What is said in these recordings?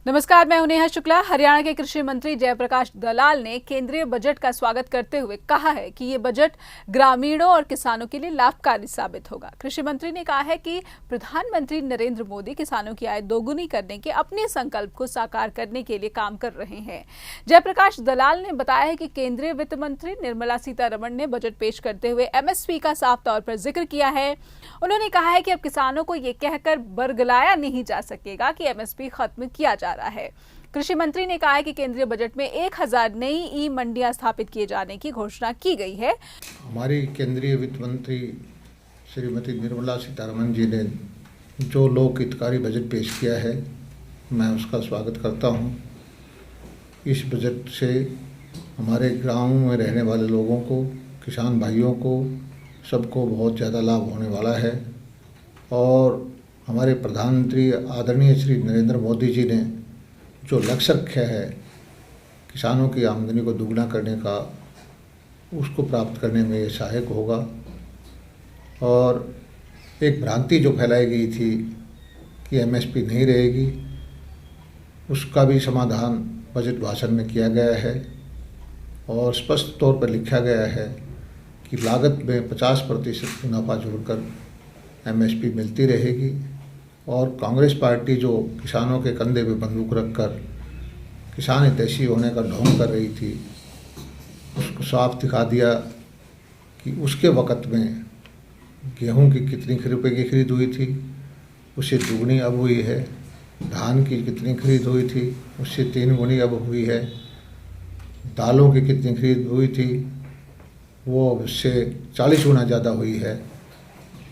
नमस्कार, मैं हूं नेहा शुक्ला। हरियाणा के कृषि मंत्री जयप्रकाश दलाल ने केंद्रीय बजट का स्वागत करते हुए कहा है कि ये बजट ग्रामीणों और किसानों के लिए लाभकारी साबित होगा। कृषि मंत्री ने कहा है कि प्रधानमंत्री नरेंद्र मोदी किसानों की आय दोगुनी करने के अपने संकल्प को साकार करने के लिए काम कर रहे हैं। जयप्रकाश दलाल ने बताया है कि केंद्रीय वित्त मंत्री निर्मला सीतारमण ने बजट पेश करते हुए एमएसपी का साफ तौर पर जिक्र किया है। उन्होंने कहा है कि अब किसानों को ये कहकर बरगलाया नहीं जा सकेगा कि एमएसपी खत्म किया जा रहा है। कृषि मंत्री ने कहा है कि केंद्रीय बजट में 1000 नई ई मंडियां स्थापित किए जाने की घोषणा की गई है। हमारी केंद्रीय वित्त मंत्री श्रीमती निर्मला सीतारमण जी ने जो लोक हितकारी बजट पेश किया है, मैं उसका स्वागत करता हूं। इस बजट से हमारे गाँव में रहने वाले लोगों को, किसान भाइयों को, सबको बहुत ज़्यादा लाभ होने वाला है। और हमारे प्रधानमंत्री आदरणीय श्री नरेंद्र मोदी जी ने जो लक्ष्य रखा है किसानों की आमदनी को दुगना करने का, उसको प्राप्त करने में ये सहायक होगा। और एक भ्रांति जो फैलाई गई थी कि एमएसपी नहीं रहेगी, उसका भी समाधान बजट भाषण में किया गया है और स्पष्ट तौर पर लिखा गया है कि लागत में 50% मुनाफा जोड़कर एमएसपी मिलती रहेगी। और कांग्रेस पार्टी जो किसानों के कंधे पे बंदूक रखकर किसान हितैषी होने का ढोंग कर रही थी, उसको साफ दिखा दिया कि उसके वक़्त में गेहूं की कितनी रुपए की खरीद हुई थी, उससे दुगनी अब हुई है। धान की कितनी खरीद हुई थी, उससे 3 गुनी अब हुई है। दालों की कितनी खरीद हुई थी, वो उससे 40 गुना ज़्यादा हुई है।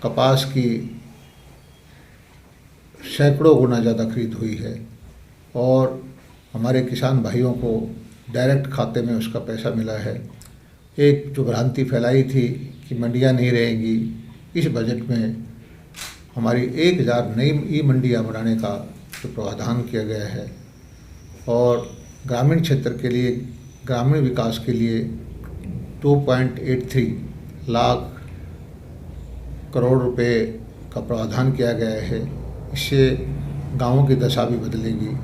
कपास की सैकड़ों गुना ज़्यादा खरीद हुई है। और हमारे किसान भाइयों को डायरेक्ट खाते में उसका पैसा मिला है। एक जो भ्रांति फैलाई थी कि मंडियां नहीं रहेंगी, इस बजट में हमारी 1000 नई ई मंडियां बनाने का जो प्रावधान किया गया है और ग्रामीण क्षेत्र के लिए, ग्रामीण विकास के लिए 2.83 लाख करोड़ रुपए का प्रावधान किया गया है। इससे गांवों की दशा भी बदलेगी।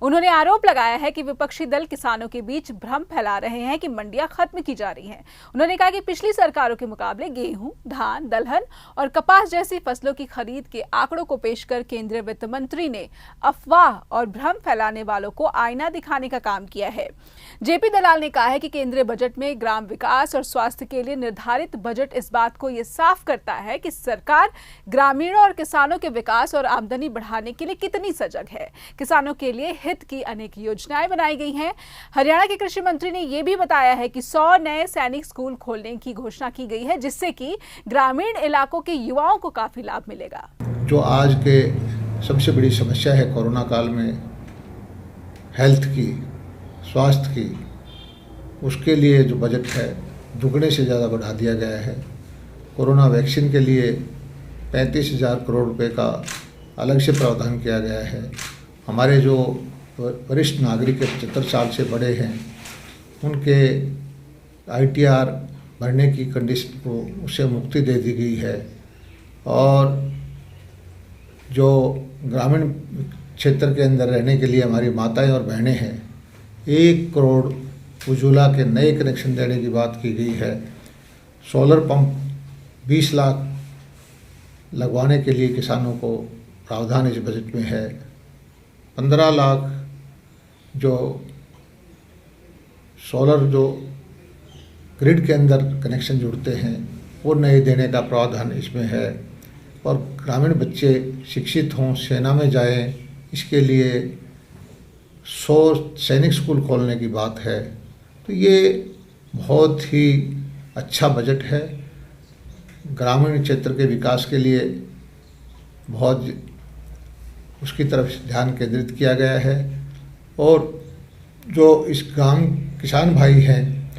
उन्होंने आरोप लगाया है कि विपक्षी दल किसानों के बीच भ्रम फैला रहे हैं कि मंडियां खत्म की जा रही हैं। उन्होंने कहा कि पिछली सरकारों के मुकाबले गेहूं, धान, दलहन और कपास जैसी फसलों की खरीद के आंकड़ों को पेश कर केंद्रीय वित्त मंत्री ने अफवाह और भ्रम फैलाने वालों को आईना दिखाने का काम किया है। जेपी दलाल ने कहा है कि केंद्रीय बजट में ग्राम विकास और स्वास्थ्य के लिए निर्धारित बजट इस बात को ये साफ करता है कि सरकार ग्रामीणों और किसानों के विकास और आमदनी बढ़ाने के लिए कितनी सजग है। किसानों के लिए हित की अनेक योजनाएं बनाई गई हैं। हरियाणा के कृषि मंत्री ने यह भी बताया है कि 100 नए सैनिक स्कूल खोलने की घोषणा की गई है, जिससे कि ग्रामीण इलाकों के युवाओं को काफी लाभ मिलेगा। जो आज के सबसे बड़ी समस्या है कोरोना काल में, हेल्थ की, स्वास्थ्य की, उसके लिए जो बजट है दुगने से ज़्यादा बढ़ा दिया गया है। कोरोना वैक्सीन के लिए 35,000 करोड़ रुपए का अलग से प्रावधान किया गया है। हमारे जो वरिष्ठ नागरिक 75 साल से बड़े हैं, उनके आईटीआर भरने की कंडीशन को उससे मुक्ति दे दी गई है। और जो ग्रामीण क्षेत्र के अंदर रहने के लिए हमारी माताएं और बहनें हैं, 1 करोड़ उज्ज्वला के नए कनेक्शन देने की बात की गई है। सोलर पंप 20 लाख लगवाने के लिए किसानों को प्रावधान इस बजट में है। 15 लाख जो सोलर जो ग्रिड के अंदर कनेक्शन जुड़ते हैं, वो नए देने का प्रावधान इसमें है। और ग्रामीण बच्चे शिक्षित हों, सेना में जाएं, इसके लिए 100 सैनिक स्कूल खोलने की बात है। तो ये बहुत ही अच्छा बजट है। ग्रामीण क्षेत्र के विकास के लिए बहुत उसकी तरफ ध्यान केंद्रित किया गया है। और जो इस गांव किसान भाई हैं,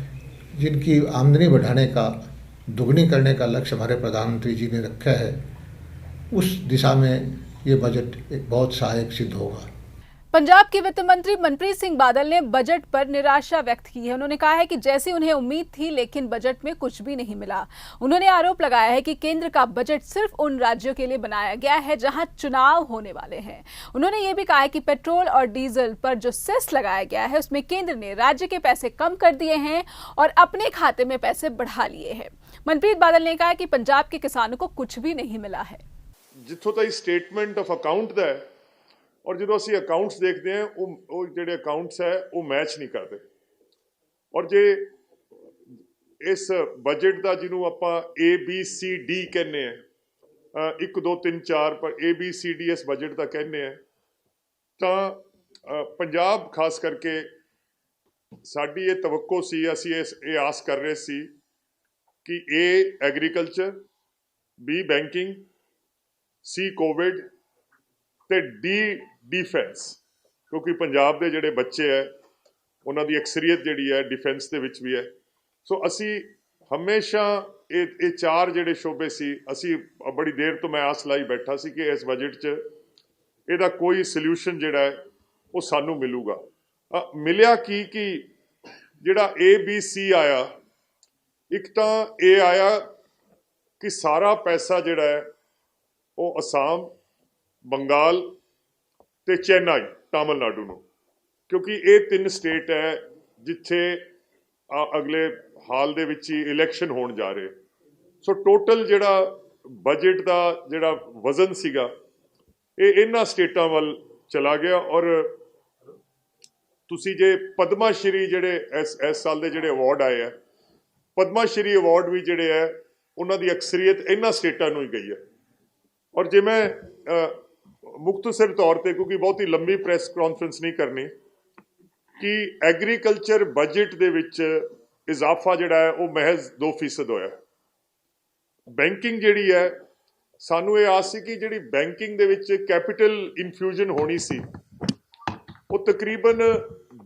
जिनकी आमदनी बढ़ाने का, दुगनी करने का लक्ष्य हमारे प्रधानमंत्री जी ने रखा है, उस दिशा में ये बजट एक बहुत सहायक सिद्ध होगा। पंजाब के वित्त मंत्री मनप्रीत सिंह बादल ने बजट पर निराशा व्यक्त की है। उन्होंने कहा है कि जैसी उन्हें उम्मीद थी, लेकिन बजट में कुछ भी नहीं मिला। उन्होंने आरोप लगाया है कि केंद्र का बजट सिर्फ उन राज्यों के लिए बनाया गया है जहां चुनाव होने वाले हैं। उन्होंने ये भी कहा है कि पेट्रोल और डीजल पर जो सेस लगाया गया है, उसमें केंद्र ने राज्य के पैसे कम कर दिए हैं और अपने खाते में पैसे बढ़ा लिए हैं। मनप्रीत बादल ने कहा कि पंजाब के किसानों को कुछ भी नहीं मिला है। जिथों तक स्टेटमेंट ऑफ अकाउंट का है और जो ਅਸੀਂ ਅਕਾਊਂਟਸ ਦੇਖਦੇ ਹਾਂ ਉਹ ਜਿਹੜੇ ਅਕਾਊਂਟਸ ਹੈ ਉਹ ਮੈਚ ਨਹੀਂ ਕਰਦੇ। ਔਰ ਜੇ ਇਸ ਬਜਟ ਦਾ ਜਿਹਨੂੰ ਆਪਾਂ ABCD ਕਹਿੰਦੇ ਆ 1 2 3 4 ਪਰ ABCD ਇਸ ਬਜਟ ਦਾ ਕਹਿੰਦੇ ਆ ਤਾਂ ਪੰਜਾਬ ਖਾਸ ਕਰਕੇ ਸਾਡੀ ਇਹ ਤਵੱਕੋ ਸੀ, ਅਸੀਂ ਇਹ ਆਸ ਕਰ ਰਹੇ ਸੀ ਕਿ A agriculture, B banking, C Covid ਤੇ D डिफेंस, क्योंकि पंजाब के जोड़े बच्चे है उन्होंने अक्सरीयत जी है डिफेंस के भी है। सो असी हमेशा ये चार जोड़े शोबे सी असी बड़ी देर तो मैं आस लाई बैठा सी कि इस बजट च इहदा कोई सल्यूशन जोड़ा है वो सानू मिलूगा। मिलिया कि जोड़ा ABC आया, एक तो ये आया कि सारा पैसा जोड़ा है वो असम, बंगाल ਤੇ ਚੇन्नई, ਤਾਮਿਲਨਾਡੂ ਨੂੰ, ਕਿਉਂਕਿ ਇਹ ਤਿੰਨ ਸਟੇਟ ਹੈ ਜਿੱਥੇ ਅਗਲੇ ਹਾਲ ਦੇ ਵਿੱਚ ਹੀ ਇਲੈਕਸ਼ਨ ਹੋਣ ਜਾ ਰਹੇ। ਸੋ ਟੋਟਲ ਜਿਹੜਾ ਬਜਟ ਦਾ ਜਿਹੜਾ ਵਜ਼ਨ ਸੀਗਾ ਇਹ ਇਹਨਾਂ ਸਟੇਟਾਂ ਵੱਲ ਚਲਾ ਗਿਆ। ਔਰ ਤੁਸੀਂ ਜੇ ਪਦਮਾ ਸ਼੍ਰੀ ਜਿਹੜੇ ਇਸ ਸਾਲ ਦੇ ਜਿਹੜੇ ਅਵਾਰਡ ਆਏ ਆ, ਪਦਮਾ ਸ਼੍ਰੀ ਅਵਾਰਡ ਵੀ ਜਿਹੜੇ ਹੈ ਉਹਨਾਂ ਦੀ ਅਕਸਰੀਅਤ ਇਹਨਾਂ ਸਟੇਟਾਂ ਨੂੰ ਹੀ ਗਈ ਹੈ। ਔਰ ਜੇ ਮੈਂ मुख्तसर तौर पर, क्योंकि बहुत ही लंबी प्रैस कॉन्फ्रेंस नहीं करनी, कि एग्रीकल्चर बजट दे विच इजाफा जिहड़ा है वो महज 2% होया। बैंकिंग जिहड़ी है सानू ये आस सी कि जिहड़ी बैंकिंग दे विच कैपिटल इनफ्यूजन होनी सी वो तकरीबन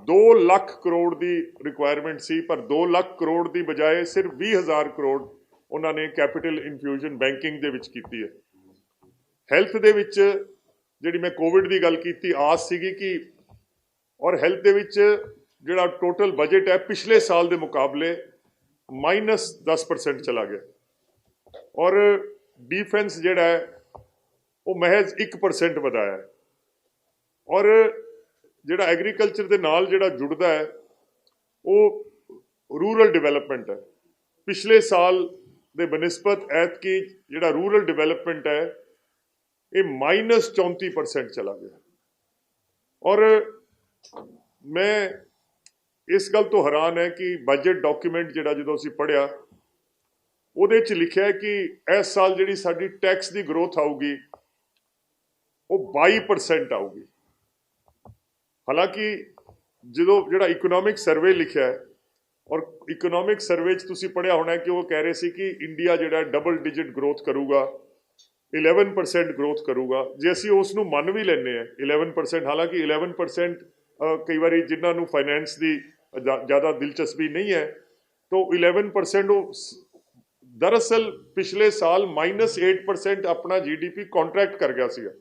2 लाख करोड़ की रिक्वायरमेंट सी, पर 2 लाख करोड़ की बजाय सिर्फ 20,000 करोड़ उन्होंने कैपिटल इनफ्यूजन बैंकिंग दे विच कीती है। हैल्थ दे विच ਜਿਹੜੀ मैं कोविड की गल की आस सीगी कि और हैल्थ दे विच जिहड़ा टोटल बजट है पिछले साल के मुकाबले -10% चला गया। और डिफेंस जिहड़ा है वो महज 1% वधाया है। और जिहड़ा एग्रीकल्चर के नाल जिहड़ा जुड़दा है वो रूरल डिवेलपमेंट है। पिछले साल के बनिस्बत ऐतकी जिहड़ा रूरल डिवेलपमेंट है ये -34% चला गया। और मैं इस गल तो हैरान है कि बजट डॉक्यूमेंट जिहड़ा जो असीं पढ़िया उहदे च लिखिया है कि इस साल जिहड़ी साडी टैक्स की ग्रोथ आऊगी वो 22% आऊगी। हालांकि जो जिहड़ा इकोनॉमिक सर्वे लिखिया है, और इकोनॉमिक सर्वे च तुसीं पढ़िया होना है कि वो कह रहे सी कि इंडिया जिहड़ा डबल डिजिट ग्रोथ करूगा, 11% ग्रोथ करूगा। जे असीं उस नूं मन भी लैंदे हैं 11%, हालांकि 11% कई बार जिन्होंने फाइनैंस की ज़्यादा दिलचस्पी नहीं है तो 11% दरअसल पिछले साल -8% अपना GDP कॉन्ट्रैक्ट कर गया सीगा।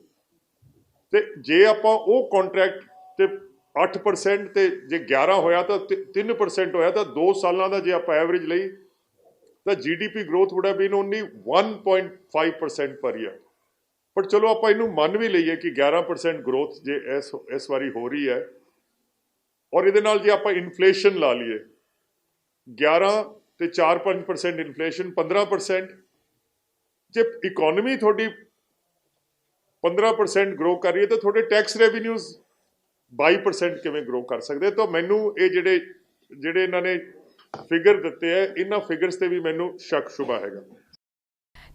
ते जे आपां वो कॉन्ट्रैक्ट ते 8% ते जे 11 होया तो 3% होया तो 2 सालों का जे आपां एवरेज लई तो GDP growth would have been only 1.5% per year. पर चलो आप इनू मन भी लईए कि 11% ग्रोथ जे इस वारी हो रही है। और ये नाल जे आप इन्फ्लेशन ला लीए 11 ते 4-5% इन्फ्लेशन 15%, जे इकोनॉमी थोड़ी 15% ग्रो कर रही है तो थोड़े टैक्स रेवन्यूज़ 22% किवें ग्रो कर सकते। तो मैनू ये जिहड़े इन्होंने फिगर दिते है इन्हां फिगर्स ते भी मैनू शक शुबा हैगा।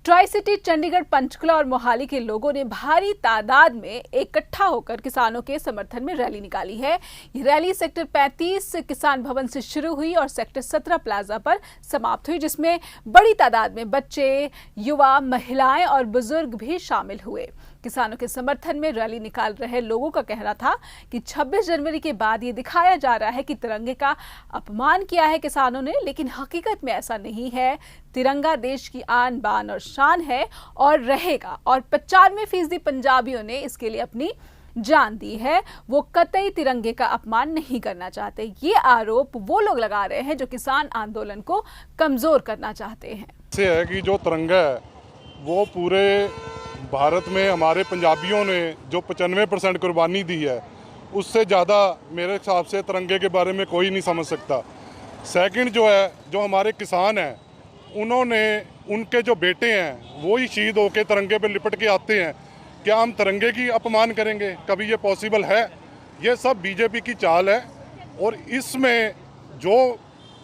ट्राई सिटी चंडीगढ़, पंचकुला और मोहाली के लोगों ने भारी तादाद में इकट्ठा होकर किसानों के समर्थन में रैली निकाली है। ये रैली सेक्टर 35 किसान भवन से शुरू हुई और सेक्टर 17 प्लाजा पर समाप्त हुई, जिसमें बड़ी तादाद में बच्चे, युवा, महिलाएं और बुजुर्ग भी शामिल हुए। किसानों के समर्थन में रैली निकाल रहे लोगों का कहना था कि 26 जनवरी के बाद ये दिखाया जा रहा है कि तिरंगे का अपमान किया है किसानों ने, लेकिन हकीकत में ऐसा नहीं है। तिरंगा देश की आन बान और शान है और रहेगा। और 95% पंजाबियों ने इसके लिए अपनी जान दी है वो कतई तिरंगे का अपमान नहीं करना चाहते। ये आरोप वो लोग लगा रहे हैं जो किसान आंदोलन को कमजोर करना चाहते हैं। से है कि जो तिरंगा है वो पूरे भारत में हमारे पंजाबियों ने जो 95% कुर्बानी दी है, उससे ज़्यादा मेरे हिसाब से तिरंगे के बारे में कोई नहीं समझ सकता। सेकंड जो है, जो हमारे किसान हैं, उन्होंने उनके जो बेटे हैं वो ही शहीद होकर तिरंगे पे लिपट के आते हैं। क्या हम तिरंगे की अपमान करेंगे? कभी ये पॉसिबल है? ये सब बीजेपी की चाल है और इसमें जो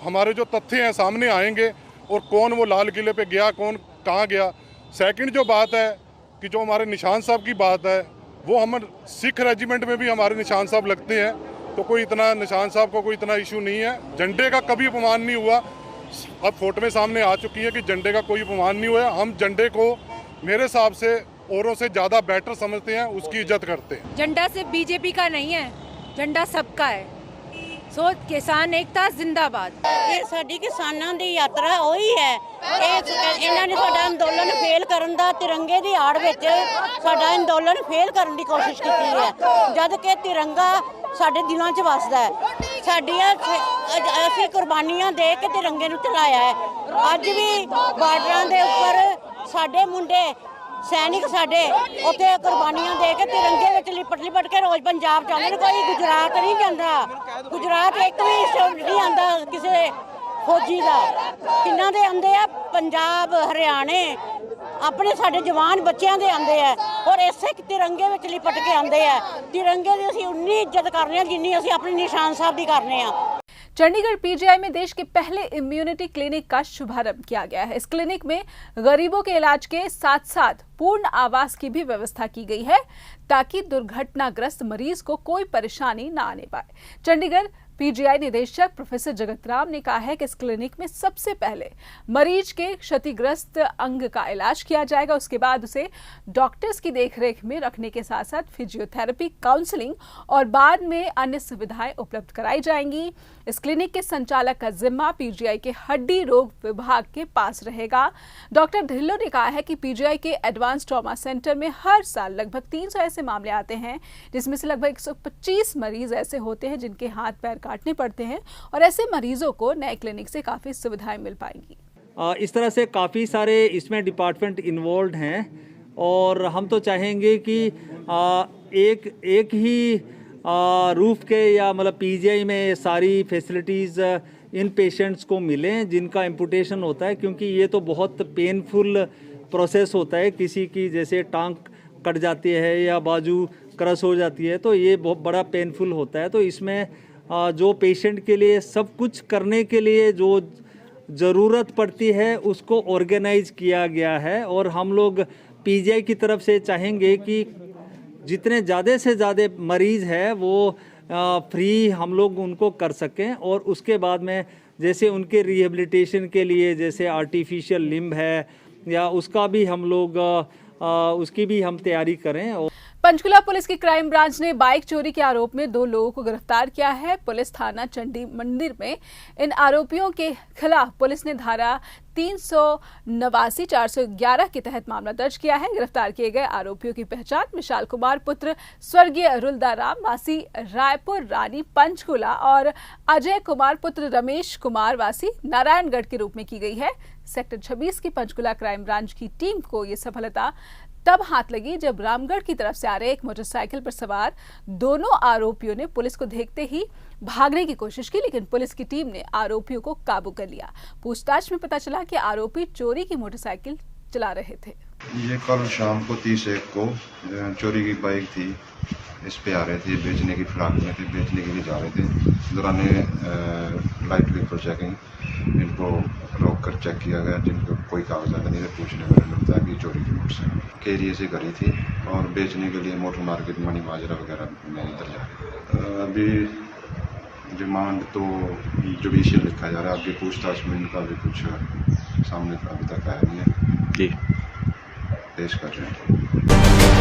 हमारे जो तथ्य हैं सामने आएंगे और कौन वो लाल किले पे गया, कौन कहाँ गया। सेकंड जो बात है कि जो हमारे निशान साहब की बात है, वो हम सिख रेजिमेंट में भी हमारे निशान साहब लगते हैं, तो कोई इतना निशान साहब को कोई इतना इशू नहीं है। झंडे का कभी अपमान नहीं हुआ। अब फोटो में सामने आ चुकी है कि झंडे का कोई अपमान नहीं हुआ। हम झंडे को मेरे हिसाब से औरों से ज़्यादा बेटर समझते हैं, उसकी इज्जत करते हैं। झंडा सिर्फ बीजेपी का नहीं है, झंडा सबका है। सो किसान एकता जिंदाबाद। ਇਹ ਸਾਡੀ ਕਿਸਾਨਾਂ ਦੀ ਯਾਤਰਾ ਉਹੀ ਹੈ। ਇਹਨਾਂ ਨੇ ਸਾਡਾ ਅੰਦੋਲਨ ਫੇਲ ਕਰਨ ਦਾ ਤਿਰੰਗੇ ਦੀ ਆੜ ਵਿੱਚ ਸਾਡਾ ਅੰਦੋਲਨ ਫੇਲ ਕਰਨ ਦੀ ਕੋਸ਼ਿਸ਼ ਕੀਤੀ ਹੈ, ਜਦ ਕਿ ਤਿਰੰਗਾ ਸਾਡੇ ਦਿਲਾਂ 'ਚ ਵਸਦਾ ਹੈ। ਸਾਡੀਆਂ ਅਸੀਂ ਕੁਰਬਾਨੀਆਂ ਦੇ ਕੇ ਤਿਰੰਗੇ ਨੂੰ ਚਲਾਇਆ ਹੈ। ਅੱਜ ਵੀ ਬਾਰਡਰਾਂ ਦੇ ਉੱਪਰ ਸਾਡੇ ਮੁੰਡੇ सैनिक साडे उत्थे कुर्बानियां दे के तिरंगे विच लिपट के रोज पंजाब जांदे ने। कोई गुजरात नहीं जांदा, गुजरात एक भी शब्द नहीं आंदा किसी फौजी का। किन्ना दे आंदे आ पंजाब हरियाणे, अपने साडे जवान बच्चों दे आंदे आ और इसे तिरंगे विच लिपट के आंदे आ। तिरंगे दी असीं उन्नी इज्जत करने आ जिन्नी असीं अपने निशान साहब दी करने आ। चंडीगढ़ पीजीआई में देश के पहले इम्यूनिटी क्लिनिक का शुभारंभ किया गया है। इस क्लिनिक में गरीबों के इलाज के साथ साथ पूर्ण आवास की भी व्यवस्था की गई है ताकि दुर्घटनाग्रस्त मरीज को कोई परेशानी न आने पाए। चंडीगढ़ पीजीआई निदेशक प्रोफेसर जगत राम ने कहा है कि इस क्लिनिक में सबसे पहले मरीज के क्षतिग्रस्त अंग का इलाज किया जाएगा। उसके बाद उसे डॉक्टर्स की देखरेख में रखने के साथ साथ फिजियोथेरेपी, काउंसलिंग और बाद में अन्य सुविधाएं उपलब्ध कराई जाएंगी। इस क्लिनिक के संचालक का जिम्मा पीजीआई के हड्डी रोग विभाग के पास रहेगा। डॉक्टर ढिल्लों ने कहा है कि पीजीआई के एडवांस ट्रॉमा सेंटर में हर साल लगभग 300 ऐसे मामले आते हैं, जिसमें से लगभग 125 मरीज ऐसे होते हैं जिनके हाथ पैर काटने पड़ते हैं और ऐसे मरीजों को नए क्लिनिक से काफ़ी सुविधाएं मिल पाएंगी। इस तरह से काफ़ी सारे इसमें डिपार्टमेंट इन्वॉल्व हैं और हम तो चाहेंगे कि एक ही रूफ के या मतलब पीजीआई में सारी फैसिलिटीज़ इन पेशेंट्स को मिलें जिनका एम्पुटेशन होता है, क्योंकि ये तो बहुत पेनफुल प्रोसेस होता है। किसी की जैसे टांग कट जाती है या बाजू क्रश हो जाती है तो ये बहुत बड़ा पेनफुल होता है। तो इसमें जो पेशेंट के लिए सब कुछ करने के लिए जो ज़रूरत पड़ती है उसको ऑर्गेनाइज किया गया है और हम लोग पीजीआई की तरफ से चाहेंगे कि जितने ज़्यादा से ज़्यादा मरीज़ है वो फ्री हम लोग उनको कर सकें और उसके बाद में जैसे उनके रिहेबिलिटेशन के लिए जैसे आर्टिफिशियल लिम्ब है या उसका भी हम लोग उसकी भी हम तैयारी करें। और पंचकुला पुलिस की क्राइम ब्रांच ने बाइक चोरी के आरोप में 2 लोगों को गिरफ्तार किया है। पुलिस थाना चंडी मंदिर में इन आरोपियों के खिलाफ पुलिस ने धारा 389 411 के तहत मामला दर्ज किया है। गिरफ्तार किए गए आरोपियों की पहचान विशाल कुमार पुत्र स्वर्गीय रुलदा राम वासी रायपुर रानी पंचकुला और अजय कुमार पुत्र रमेश कुमार वासी नारायणगढ़ के रूप में की गई है। सेक्टर 26 की पंचकुला क्राइम ब्रांच की टीम को ये सफलता तब हाथ लगी जब रामगढ़ की तरफ से आ रहे एक मोटरसाइकिल पर सवार दोनों आरोपियों ने पुलिस को देखते ही भागने की कोशिश की, लेकिन पुलिस की टीम ने आरोपियों को काबू कर लिया। पूछताछ में पता चला कि आरोपी चोरी की मोटरसाइकिल चला रहे थे। ये कल शाम को 30 को चोरी की बाइक थी, इस पे आ रहे थे, बेचने की फिराक में थे, बेचने के लिए जा रहे थे। दौरान लाइट व्हीकल चेकिंग इनको रोक कर चेक किया गया, जिनको कोई कागजात नहीं थे। पूछने में लगता है कि चोरी की मोटरसाइकिल के एरिए से करी थी और बेचने के लिए मोटर मार्केट मनी माजरा वगैरह में इधर जा रहे। अभी रिमांड तो जुडिशियल लिखा जा रहा है। अभी पूछताछ में इनका भी कुछ सामने अभी तक आया नहीं है जी, पेश कर रहे हैं।